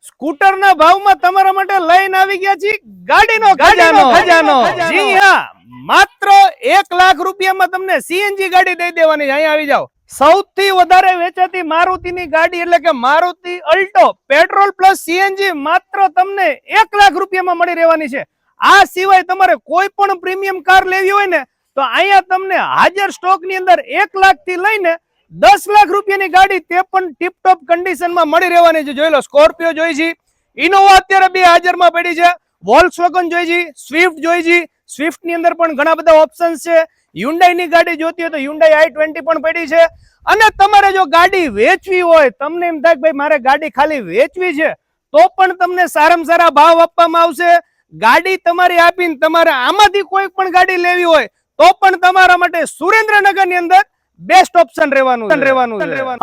સ્કૂટરના ભાવમાં તમારા માટે લઈને આવી ગયા છીએ ગાડીનો ખજાનો. જી હા, માત્ર 1 લાખ રૂપિયામાં તમને સીએનજી ગાડી દઈ દેવાની છે. અહીંયા આવી જાઓ. સૌથી વધારે વેચાતી મારુતિની ગાડી એટલે કે Maruti Alto petrol plus CNG માત્ર તમને 1 લાખ રૂપિયામાં મળી રહેવાની છે. આ સિવાય તમારે કોઈ પણ પ્રીમિયમ કાર લેવી હોય ને તો અહીંયા તમને હાજર સ્ટોક ની અંદર 1 લાખ થી લઈને 10 લાખ રૂપિયાની ગાડી તે પણ ટીપટોપ કન્ડિશનમાં મળી રહેવાની છે. જોઈ લો, સ્કોર્પિયો જોઈ છે, ઇનોવા અત્યારે 2 હાજરમાં પડી છે, વોલ્ક્સવેગન જોઈ છે, સ્વિફ્ટ જોઈ છે. સ્વિફ્ટ ની અંદર પણ ઘણા બધા ઓપ્શન્સ છે. હ્યુન્ડાઈ ની ગાડી જોતી હોય તો હ્યુન્ડાઈ i20 પણ પડી છે. અને તમારે જો ગાડી વેચવી હોય, તમને એમ થાય કે ભાઈ મારે ગાડી ખાલી વેચવી છે, તો પણ તમને સારામાં સારા ભાવ આપવામાં આવશે. ગાડી તમારી આપીને તમારે આમાંથી કોઈ પણ ગાડી લેવી હોય તો પણ તમારા માટે સુરેન્દ્રનગર ની અંદર બેસ્ટ ઓપ્શન રહેવાનું.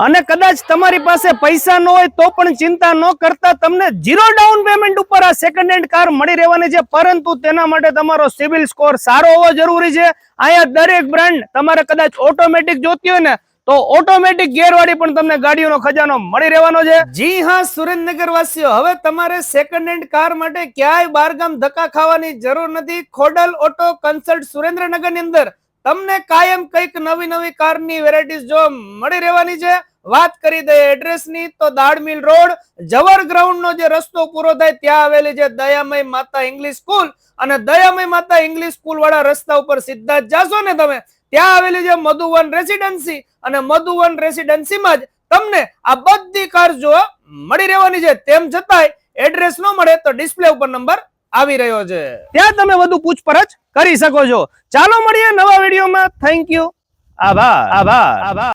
અને કદાચ તમારી પાસે પૈસા ન હોય તો પણ ચિંતા ન કરતા, તમને 0 ડાઉન પેમેન્ટ ઉપર આ સેકન્ડ હેન્ડ કાર મળી રહેવાની છે. પરંતુ તેના માટે તમારો સિવિલ સ્કોર સારો હોવો જરૂરી છે. અહીંયા દરેક બ્રાન્ડ તમારે કદાચ ઓટોમેટિક જોતી હોય ને તો ઓટોમેટિક ગેર વાળી પણ તમને ગાડીઓનો ખજાનો મળી રહેવાનો છે. જી હા, સુરેન્દ્રનગર વાસીઓ, હવે તમારે સેકન્ડ હેન્ડ કાર માટે ક્યાંય બારગામ ધક્કા ખાવાની જરૂર નથી. ખોડલ ઓટો કન્સલ્ટ સુરેન્દ્રનગર ની અંદર તમને કાયમ કઈક નવી કારની વેરાયટીઝ જો મળી રહેવાની છે. વાત કરી દઈએ એડ્રેસ ની તો દાડ મિલ રોડ જવર ગ્રાઉન્ડ નો જે રસ્તો પૂરો થાય ત્યાં આવેલી છે દયામય માતા ઇંગ્લિશ સ્કૂલ. અને દયામય માતા ઇંગ્લિશ સ્કૂલ વાળા રસ્તા ઉપર સીધા જ જાશો ને તમે, ત્યાં આવેલી છે મધુવન રેસિડેન્સી. અને મધુવન રેસિડેન્સી માં જ તમને આ બધી કાર જોવા મળી રહેવાની છે. તેમ છતાંય એડ્રેસ ન મળે તો ડિસ્પ્લે ઉપર નંબર આવી રહ્યો છે, ત્યાં તમે વધુ પૂછપરછ કરી શકો છો. ચાલો મળીએ નવા વિડીયોમાં. Thank you. આભાર.